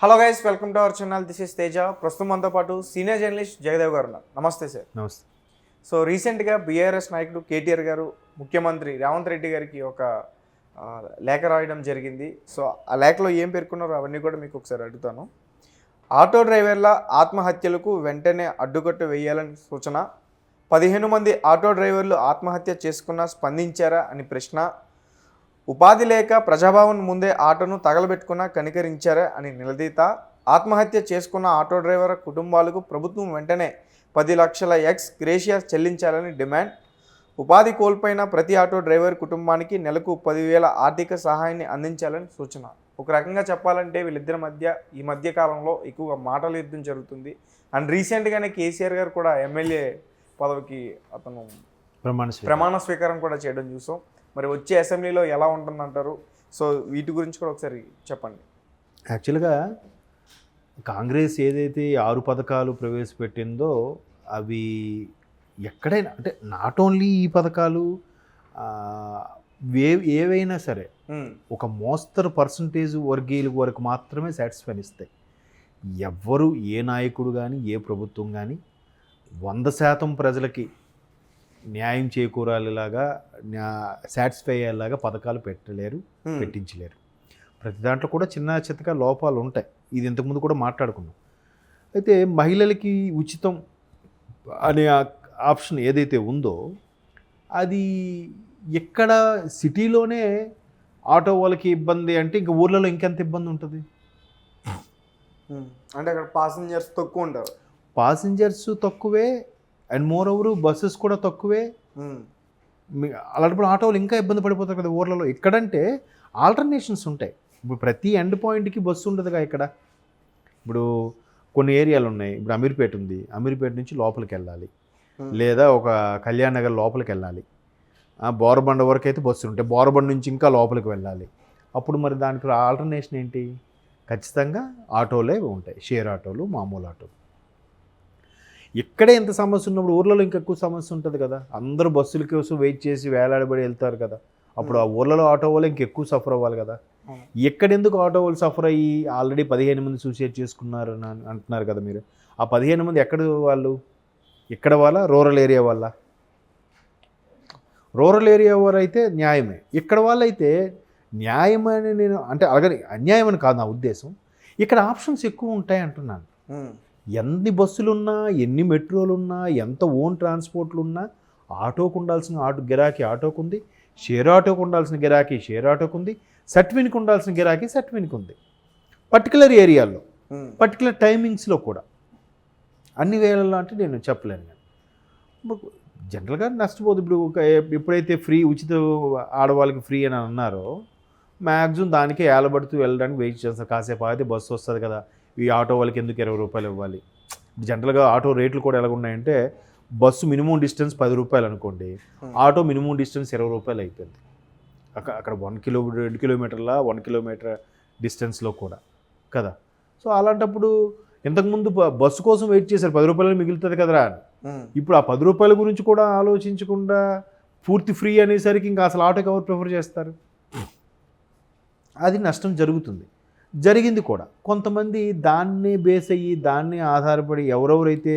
Hello guys, welcome to our channel. This is Teja. ప్రస్తుతం మనతో పాటు సీనియర్ జర్నలిస్ట్ జగదేవ్ గారు ఉన్నారు. నమస్తే సార్. నమస్తే. సో రీసెంట్గా బీఆర్ఎస్ నాయకుడు కేటీఆర్ గారు ముఖ్యమంత్రి రేవంత్ రెడ్డి గారికి ఒక లేఖ రాయడం జరిగింది. సో ఆ లేఖలో ఏం పేర్కొన్నారో అవన్నీ కూడా మీకు ఒకసారి అడుగుతాను. ఆటో డ్రైవర్ల ఆత్మహత్యలకు వెంటనే అడ్డుకట్ట వేయాలని సూచన. 15 మంది ఆటో డ్రైవర్లు ఆత్మహత్య చేసుకున్నా స్పందించారా అని ప్రశ్న. ఉపాధి లేక ప్రజాభవన్ ముందే ఆటోను తగలబెట్టుకున్నా కనికరించారా అని నిలదీత. ఆత్మహత్య చేసుకున్న ఆటో డ్రైవర్ కుటుంబాలకు ప్రభుత్వం వెంటనే 10 లక్షల ఎక్స్ గ్రేషియా చెల్లించాలని డిమాండ్. ఉపాధి కోల్పోయిన ప్రతి ఆటో డ్రైవర్ కుటుంబానికి నెలకు 10,000 ఆర్థిక సహాయాన్ని అందించాలని సూచన. ఒక రకంగా చెప్పాలంటే వీళ్ళిద్దరి మధ్య ఈ మధ్య కాలంలో ఎక్కువగా మాటల యుద్ధం జరుగుతుంది. అండ్ రీసెంట్గానే కేసీఆర్ గారు కూడా ఎమ్మెల్యే పదవికి అతను ప్రమాణ స్వీకారం కూడా చేయడం చూసాం. మరి వచ్చే అసెంబ్లీలో ఎలా ఉంటుందంటారు? సో వీటి గురించి కూడా ఒకసారి చెప్పండి. యాక్చువల్గా కాంగ్రెస్ ఏదైతే 6 పథకాలు ప్రవేశపెట్టిందో అవి ఎక్కడైనా అంటే నాట్ ఓన్లీ ఈ పథకాలు ఏవైనా సరే ఒక మోస్తరు పర్సంటేజ్ వర్గీయుల వరకు మాత్రమే సాటిస్ఫైన్ ఇస్తాయి. ఎవ్వరు ఏ నాయకుడు కానీ ఏ ప్రభుత్వం కానీ 100% ప్రజలకి న్యాయం చేకూరాలిలాగా సాటిస్ఫై అయ్యేలాగా పథకాలు పెట్టించలేరు. ప్రతి దాంట్లో కూడా చిన్న చిత్తగా లోపాలు ఉంటాయి. ఇది ఇంతకుముందు కూడా మాట్లాడుకున్నాం. అయితే మహిళలకి ఉచితం అనే ఆప్షన్ ఏదైతే ఉందో అది ఎక్కడ సిటీలోనే ఆటో వాళ్ళకి ఇబ్బంది అంటే ఇంకా ఊర్లలో ఇంకెంత ఇబ్బంది ఉంటుంది? అంటే అక్కడ పాసింజర్స్ తక్కువ ఉంటారు. పాసింజర్స్ తక్కువే అండ్ మోర్ ఓవర్ బస్సెస్ కూడా తక్కువే. అలాంటప్పుడు ఆటోలు ఇంకా ఇబ్బంది పడిపోతారు కదా ఊర్లలో. ఇక్కడంటే ఆల్టర్నేషన్స్ ఉంటాయి. ఇప్పుడు ప్రతి ఎండ్ పాయింట్కి బస్సు ఉండదుగా ఇక్కడ. ఇప్పుడు కొన్ని ఏరియాలు ఉన్నాయి. ఇప్పుడు అమీర్పేట ఉంది, అమీర్పేట నుంచి లోపలికి వెళ్ళాలి, లేదా ఒక కళ్యాణ్ నగర్ లోపలికి వెళ్ళాలి. బోరబండ వరకు అయితే బస్సులు ఉంటాయి, బోరబండ నుంచి ఇంకా లోపలికి వెళ్ళాలి. అప్పుడు మరి దానికి ఆల్టర్నేషన్ ఏంటి? ఖచ్చితంగా ఆటోలే ఉంటాయి, షేర్ ఆటోలు, మామూలు ఆటోలు. ఇక్కడే ఎంత సమస్య ఉన్నప్పుడు ఊర్లలో ఇంకా ఎక్కువ సమస్య ఉంటుంది కదా. అందరూ బస్సుల కోసం వెయిట్ చేసి వేలాడబడి వెళ్తారు కదా. అప్పుడు ఆ ఊర్లలో ఆటో వాళ్ళు ఇంకెక్కువ సఫర్ అవ్వాలి కదా. ఎక్కడెందుకు ఆటో వాళ్ళు సఫర్ అయ్యి ఆల్రెడీ 15 మంది సూసైడ్ చేసుకున్నారు అని అంటున్నారు కదా మీరు. ఆ 15 మంది ఎక్కడ వాళ్ళు? ఇక్కడ వాళ్ళ రూరల్ ఏరియా వాళ్ళ? రూరల్ ఏరియా వారు అయితే న్యాయమే. ఇక్కడ వాళ్ళైతే న్యాయమని నేను అంటే అలాగని అన్యాయం అని కాదు నా ఉద్దేశం. ఇక్కడ ఆప్షన్స్ ఎక్కువ ఉంటాయి అంటున్నాను. ఎన్ని బస్సులున్నా, ఎన్ని మెట్రోలు ఉన్నా, ఎంత ఓన్ ట్రాన్స్పోర్ట్లు ఉన్నా ఆటోకు ఉండాల్సిన గిరాకీ ఆటోకు ఉంది, షేర్ ఆటోకు ఉండాల్సిన గిరాకీ షేర్ ఆటోకు ఉంది, సట్విన్కి ఉండాల్సిన గిరాకీ సట్విన్కి ఉంది. పర్టికులర్ ఏరియాల్లో పర్టికులర్ టైమింగ్స్లో కూడా అన్ని వేళల్లో అంటే నేను చెప్పలేను. కానీ జనరల్గా నష్టపోదు. ఇప్పుడు ఎప్పుడైతే ఫ్రీ ఉచిత ఆడవాళ్ళకి ఫ్రీ అని అన్నారో మ్యాక్సిమం దానికే ఏలబడుతూ వెళ్ళడానికి వెయిట్ చేస్తారు. కాసేపు అయితే బస్సు వస్తుంది కదా, ఈ ఆటో వాళ్ళకి ఎందుకు 20 రూపాయలు ఇవ్వాలి? జనరల్గా ఆటో రేట్లు కూడా ఎలా ఉన్నాయంటే బస్సు మినిమం డిస్టెన్స్ 10 రూపాయలు అనుకోండి, ఆటో మినిమం డిస్టెన్స్ 20 రూపాయలు అయిపోయింది. అక్కడ 2 కిలోమీటర్ల 1 కిలోమీటర్ డిస్టెన్స్లో కూడా కదా. సో అలాంటప్పుడు ఇంతకుముందు బస్సు కోసం వెయిట్ చేశారు, 10 రూపాయలు మిగులుతుంది కదరా అని. ఇప్పుడు ఆ 10 రూపాయల గురించి కూడా ఆలోచించకుండా పూర్తి ఫ్రీ అనేసరికి ఇంకా అసలు ఆటోకి ఎవరు ప్రిఫర్ చేస్తారు? అది నష్టం జరిగింది కూడా. కొంతమంది దాన్ని బేస్ అయ్యి దాన్ని ఆధారపడి ఎవరెవరైతే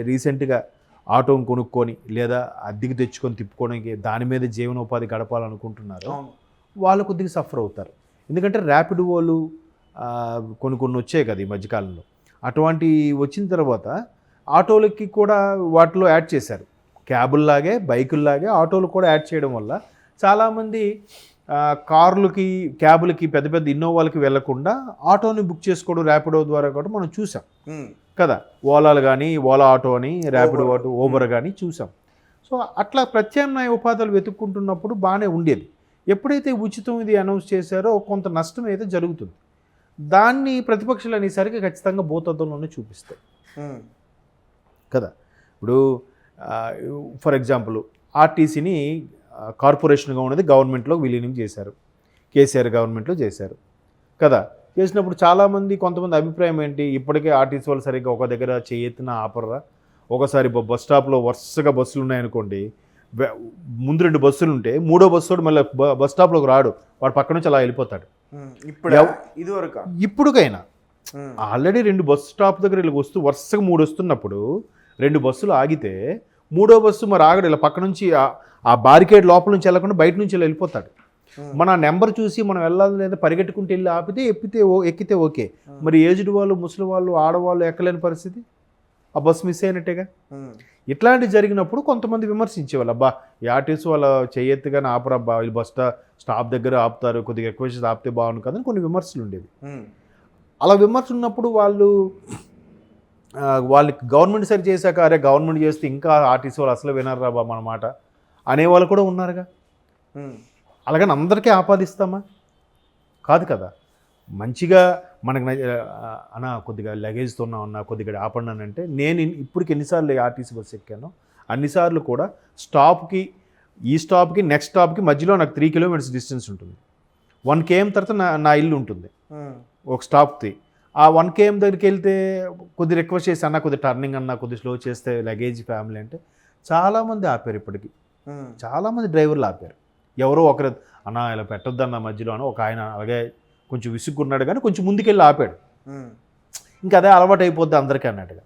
రీసెంట్గా ఆటోని కొనుక్కొని లేదా అద్దెకి తెచ్చుకొని తిప్పుకోవడానికి దాని మీద జీవనోపాధి గడపాలనుకుంటున్నారో వాళ్ళు కొద్దిగా సఫర్ అవుతారు. ఎందుకంటే ర్యాపిడ్ వాళ్ళు కొన్ని వచ్చాయి కదా ఈ మధ్యకాలంలో. అటువంటి వచ్చిన తర్వాత ఆటోలకి కూడా వాటిలో యాడ్ చేశారు. క్యాబుల్లాగే బైకుల్లాగే ఆటోలు కూడా యాడ్ చేయడం వల్ల చాలామంది కార్లకి క్యాబులకి పెద్ద ఇన్నోవాలకి వెళ్లకుండా ఆటోని బుక్ చేసుకోవడం ర్యాపిడో ద్వారా కూడా మనం చూసాం కదా. ఓలాలు కానీ ఓలా ఆటో అని, ర్యాపిడో ఆటో, ఊబర్ కానీ చూసాం. సో అట్లా ప్రత్యామ్నాయ ఉపాధులు వెతుక్కుంటున్నప్పుడు బాగానే ఉండేది. ఎప్పుడైతే ఉచితం ఇది అనౌన్స్ చేశారో కొంత నష్టం అయితే జరుగుతుంది. దాన్ని ప్రతిపక్షాలు అనేసరికి ఖచ్చితంగా భూతత్వంలోనే చూపిస్తాయి కదా. ఇప్పుడు ఫర్ ఎగ్జాంపుల్ ఆర్టీసీని కార్పొరేషన్గా ఉన్నది గవర్నమెంట్లో విలీనం చేశారు, కేసీఆర్ గవర్నమెంట్లో చేశారు కదా. చేసినప్పుడు చాలామంది కొంతమంది అభిప్రాయం ఏంటి, ఇప్పటికే ఆర్టీసీ వాళ్ళు సరిగ్గా ఒక దగ్గర చేయెత్తిన ఆపర్రా. ఒకసారి బస్ స్టాప్లో వరుసగా బస్సులు ఉన్నాయనుకోండి, ముందు 2 బస్సులు ఉంటే 3వ బస్సు మళ్ళీ బస్ స్టాప్లోకి రాడు, వాడు పక్క నుంచి అలా వెళ్ళిపోతాడు. ఇప్పుడు ఇది వరకు ఇప్పుడుకైనా ఆల్రెడీ 2 బస్సు స్టాప్ దగ్గర ఇలా వస్తూ వరుసగా 3 వస్తున్నప్పుడు 2 బస్సులు ఆగితే 3వ బస్సు మరి ఆగడు, ఇలా పక్క నుంచి ఆ బారికేడ్ లోపల నుంచి వెళ్ళకుండా బయట నుంచి ఇలా వెళ్ళిపోతాడు. మన నెంబర్ చూసి మనం వెళ్ళాలి లేదా పరిగెట్టుకుంటూ వెళ్ళి ఆపితే ఎక్కితే ఓకే. మరి ఏజ్డ్ వాళ్ళు, ముసలి వాళ్ళు, ఆడవాళ్ళు ఎక్కలేని పరిస్థితి, ఆ బస్సు మిస్ అయినట్టేగా. ఇట్లాంటివి జరిగినప్పుడు కొంతమంది విమర్శించేవాళ్ళు, అబ్బా ఈ ఆర్టీసీ వాళ్ళ చేయెత్తుగానే ఆపరబ్బా, వీళ్ళు బస్ స్టాప్ దగ్గర ఆపుతారు, కొద్దిగా ఎక్కువ చేసి ఆపితే బాగుండు కదని కొన్ని విమర్శలు ఉండేవి. అలా విమర్శ ఉన్నప్పుడు వాళ్ళకి గవర్నమెంట్ సరి చేశాక, అరే గవర్నమెంట్ చేస్తే ఇంకా ఆర్టీసీ వాళ్ళు అసలు వినరు రా బాబు అన్నమాట అనేవాళ్ళు కూడా ఉన్నారుగా. అలాగని అందరికీ ఆపాదిస్తామా? కాదు కదా. మంచిగా మనకు కొద్దిగా లగేజ్తో ఉన్నా కొద్దిగా ఆపండి అంటే, నేను ఇప్పటికి ఎన్నిసార్లు ఆర్టీసీ బస్సు ఎక్కానో అన్నిసార్లు కూడా ఈ స్టాప్కి నెక్స్ట్ స్టాప్కి మధ్యలో నాకు 3 కిలోమీటర్స్ డిస్టెన్స్ ఉంటుంది. 1 km తర్వాత నా ఇల్లు ఉంటుంది ఒక స్టాప్కి. ఆ 1 km దగ్గరికి వెళ్తే కొద్ది రిక్వెస్ట్ చేసి అన్న కొద్ది టర్నింగ్ అన్న కొద్ది స్లో చేస్తే లగేజ్ ఫ్యామిలీ అంటే చాలామంది ఆపారు. ఇప్పటికి చాలామంది డ్రైవర్లు ఆపారు. ఎవరో ఒకరు అన్న ఇలా పెట్టొద్దన్న మధ్యలో అని ఒక ఆయన అలాగే కొంచెం విసుక్కున్నాడు కానీ కొంచెం ముందుకెళ్ళి ఆపాడు. ఇంకా అదే అలవాటు అయిపోద్ది అందరికీ అన్నట్టుగా.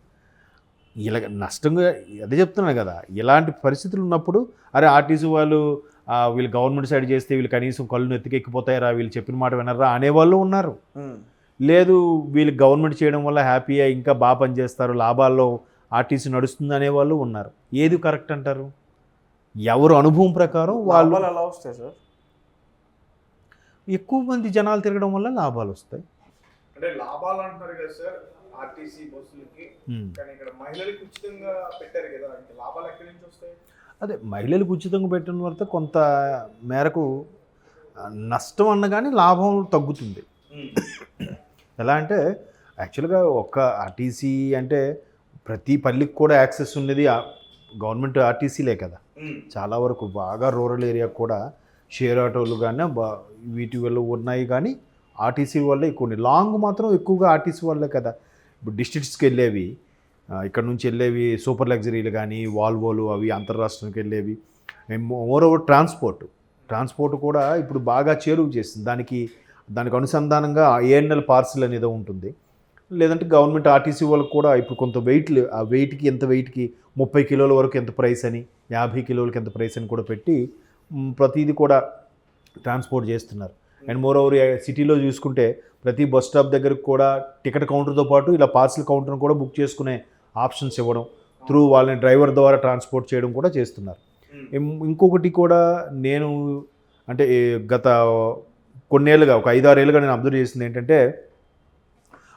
ఇలా నష్టంగా అదే చెప్తున్నాను కదా, ఇలాంటి పరిస్థితులు ఉన్నప్పుడు అరే ఆర్టీసీ వాళ్ళు వీళ్ళు గవర్నమెంట్ సైడ్ చేస్తే వీళ్ళు కనీసం కళ్ళు ఎత్తికెక్కిపోతాయరా, వీళ్ళు చెప్పిన మాట వినరా అనేవాళ్ళు ఉన్నారు. లేదు వీళ్ళు గవర్నమెంట్ చేయడం వల్ల హ్యాపీగా ఇంకా బాగా పనిచేస్తారు, లాభాల్లో ఆర్టీసీ నడుస్తుంది అనేవాళ్ళు ఉన్నారు. ఏది కరెక్ట్ అంటారు? ఎవరు అనుభవం ప్రకారం వాళ్ళు ఎలా వస్తాయి సార్? ఎక్కువ మంది జనాలు తిరగడం వల్ల లాభాలు వస్తాయి. అంటే లాభాలు అంటున్నారు కదా సార్ ఆర్టీసీ బస్సులకి, కానీ ఇక్కడ మహిళలకు ఉచితంగా పెట్టారు కదా, ఇంకా లాభాలు ఎక్కడి నుంచి వస్తాయి? అదే మహిళలకు ఉచితంగా పెట్టిన వల్ల కొంత మేరకు నష్టం అన్న కానీ లాభం తగ్గుతుంది. ఎలా అంటే యాక్చువల్గా ఒక్క ఆర్టీసీ అంటే ప్రతి పల్లికి కూడా యాక్సెస్ ఉన్నది గవర్నమెంట్ ఆర్టీసీలే కదా. చాలా వరకు బాగా రూరల్ ఏరియా కూడా షేర్ ఆటోలు కానీ వీటి వల్ల ఉన్నాయి, కానీ ఆర్టీసీ వల్లే ఎక్కువ. లాంగ్ మాత్రం ఎక్కువగా ఆర్టీసీ వల్లే కదా. ఇప్పుడు డిస్ట్రిక్ట్స్కి వెళ్ళేవి, ఇక్కడ నుంచి వెళ్ళేవి సూపర్ లగ్జరీలు కానీ వాల్వోలు అవి అంతర్రాష్ట్రానికి వెళ్ళేవి. మోర్ ఓవర్ ట్రాన్స్పోర్ట్ కూడా ఇప్పుడు బాగా చేరువ చేస్తుంది. దానికి అనుసంధానంగా ANL పార్సిల్ అనేది ఉంటుంది. లేదంటే గవర్నమెంట్ ఆర్టీసీ వాళ్ళకి కూడా ఇప్పుడు కొంత ఆ వెయిట్కి ఎంత వెయిట్కి 30 కిలోల వరకు ఎంత ప్రైస్ అని, 50 కిలోలకి ఎంత ప్రైస్ అని కూడా పెట్టి ప్రతిదీ కూడా ట్రాన్స్పోర్ట్ చేస్తున్నారు. అండ్ మోర్ ఓవర్ సిటీలో చూసుకుంటే ప్రతి బస్ స్టాప్ దగ్గరకు కూడా టికెట్ కౌంటర్తో పాటు ఇలా పార్సిల్ కౌంటర్ని కూడా బుక్ చేసుకునే ఆప్షన్స్ ఇవ్వడం, త్రూ వాళ్ళని డ్రైవర్ ద్వారా ట్రాన్స్పోర్ట్ చేయడం కూడా చేస్తున్నారు. ఇంకొకటి కూడా నేను అంటే గత కొన్నేళ్ళుగా ఒక 5-6 ఏళ్ళుగా నేను అబ్జర్వ్ చేసింది ఏంటంటే,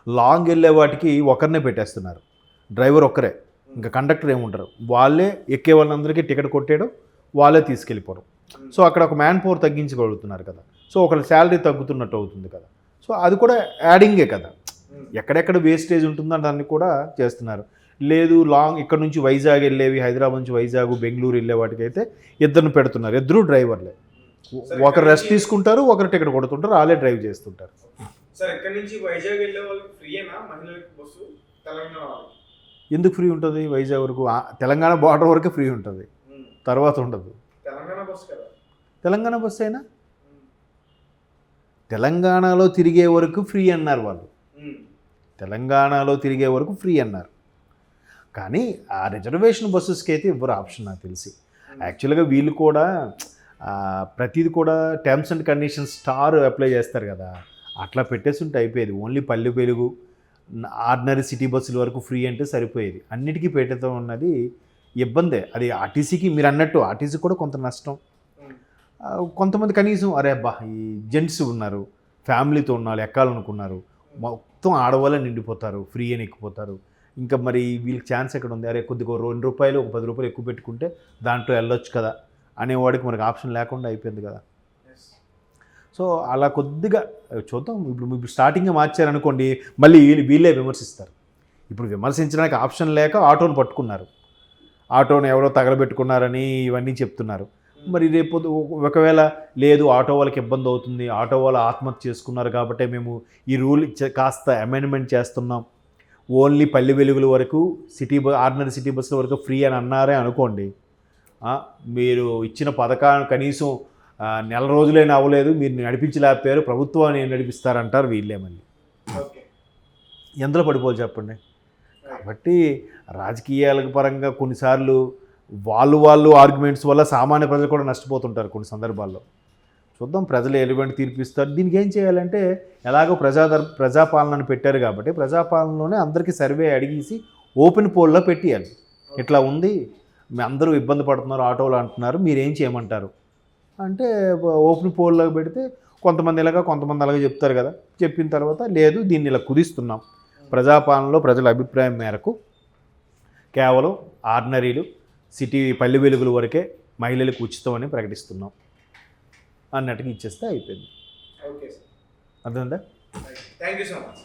లాంగ్ వెళ్ళే వాటికి ఒకరినే పెట్టేస్తున్నారు, డ్రైవర్ ఒక్కరే, ఇంకా కండక్టర్ ఏముంటారు, వాళ్ళే ఎక్కే వాళ్ళందరికీ టికెట్ కొట్టేయడం, వాళ్ళే తీసుకెళ్ళిపోవడం. సో అక్కడ ఒక మ్యాన్ పవర్ తగ్గించగలుగుతున్నారు కదా. సో ఒకరి శాలరీ తగ్గుతున్నట్టు అవుతుంది కదా. సో అది కూడా యాడింగే కదా. ఎక్కడెక్కడ వేస్టేజ్ ఉంటుందో దాన్ని కూడా చేస్తున్నారు. లేదు లాంగ్ ఇక్కడ నుంచి వైజాగ్ వెళ్ళేవి, హైదరాబాద్ నుంచి వైజాగ్ బెంగళూరు వెళ్ళే వాటికి అయితే ఇద్దరిని పెడుతున్నారు, ఇద్దరు డ్రైవర్లే. ఒకరు రెస్ట్ తీసుకుంటారు, ఒకరు టికెట్ కొడుతుంటారు, వాళ్ళే డ్రైవ్ చేస్తుంటారు. సార్ ఇక్కడ నుంచి వైజాగ్ వెళ్ళే వాళ్ళకి ఫ్రీయేనా మహిళలకు బస్సు? తెలంగాణ ఎందుకు ఫ్రీ ఉంటుంది? వైజాగ్ వరకు తెలంగాణ బార్డర్ వరకు ఫ్రీ ఉంటుంది, తర్వాత ఉండదు. తెలంగాణ బస్సు కదా, తెలంగాణ బస్సు అయినా తెలంగాణలో తిరిగే వరకు ఫ్రీ అన్నారు వాళ్ళు. తెలంగాణలో తిరిగే వరకు ఫ్రీ అన్నారు, కానీ ఆ రిజర్వేషన్ బస్సెస్కి అయితే ఇవ్వరు ఆప్షన్ నాకు తెలిసి. యాక్చువల్గా వీళ్ళు కూడా ప్రతిది కూడా terms and conditions star apply చేస్తారు కదా, అట్లా పెట్టేసి ఉంటే అయిపోయేది. Only Palle Velugu ordinary city బస్సుల వరకు ఫ్రీ అంటే సరిపోయేది. అన్నిటికీ పెట్టేతో ఉన్నది ఇబ్బందే. అది ఆర్టీసీకి మీరు అన్నట్టు ఆర్టీసీ కూడా కొంత నష్టం. కొంతమంది కనీసం అరే అబ్బా ఈ జెంట్స్ ఉన్నారు, ఫ్యామిలీతో ఉన్నారు, ఎక్కాలనుకున్నారు, మొత్తం ఆడవాళ్ళే నిండిపోతారు, ఫ్రీ అని ఎక్కిపోతారు. ఇంకా మరి వీళ్ళకి ఛాన్స్ ఎక్కడ ఉంది? అరే కొద్దిగా 2 రూపాయలు 10 రూపాయలు ఎక్కువ పెట్టుకుంటే దాంట్లో వెళ్ళొచ్చు కదా అనేవాడికి మనకు ఆప్షన్ లేకుండా అయిపోయింది కదా. సో అలా కొద్దిగా చూద్దాం. ఇప్పుడు స్టార్టింగ్గా మార్చారనుకోండి, మళ్ళీ వీళ్ళే విమర్శిస్తారు. ఇప్పుడు విమర్శించడానికి ఆప్షన్ లేక ఆటోను పట్టుకున్నారు, ఆటోను ఎవరో తగలబెట్టుకున్నారని ఇవన్నీ చెప్తున్నారు. మరి రేపు ఒకవేళ లేదు ఆటో వాళ్ళకి ఇబ్బంది అవుతుంది, ఆటో వాళ్ళు ఆత్మహత్య చేసుకున్నారు కాబట్టి మేము ఈ రూల్ కాస్త అమెండ్మెంట్ చేస్తున్నాం, ఓన్లీ పల్లె వెలుగుల వరకు ఆర్డినరీ సిటీ బస్సుల వరకు ఫ్రీ అని అన్నారే అనుకోండి, మీరు ఇచ్చిన పథకాన్ని కనీసం నెల రోజులైనా అవ్వలేదు, మీరు నడిపించలేకపోయారు, ప్రభుత్వాన్ని నడిపిస్తారంటారు వీళ్ళే మళ్ళీ. ఓకే. ఎందులో పడిపోవాలి చెప్పండి. కాబట్టి రాజకీయాల పరంగా కొన్నిసార్లు వాళ్ళు ఆర్గ్యుమెంట్స్ వల్ల సామాన్య ప్రజలు కూడా నష్టపోతుంటారు కొన్ని సందర్భాల్లో. చూద్దాం ప్రజలు ఎటువంటి తీర్పు ఇస్తారు. దీనికి ఏం చేయాలంటే ఎలాగో ప్రజాపాలనను పెట్టారు కాబట్టి ప్రజాపాలనలోనే అందరికీ సర్వే అడిగేసి ఓపెన్ పోల్లో పెట్టేయాలి. ఇట్లా ఉంది, మీ అందరూ ఇబ్బంది పడుతున్నారు, ఆటోలు అంటున్నారు, మీరేం చేయమంటారు అంటే ఓపెన్ పోల్లో పెడితే కొంతమంది ఇలాగా కొంతమంది అలాగే చెప్తారు కదా. చెప్పిన తర్వాత లేదు దీన్ని ఇలా కుదిస్తున్నాం, ప్రజాపాలనలో ప్రజల అభిప్రాయం మేరకు కేవలం ఆర్డినరీలు, సిటీ పల్లె వెలుగుల వరకే మహిళలకు ఉచితమని ప్రకటిస్తున్నాం అన్నట్టుగా ఇచ్చేస్తే అయిపోయింది. Okay sir. అర్థమైందా? Thank you so much.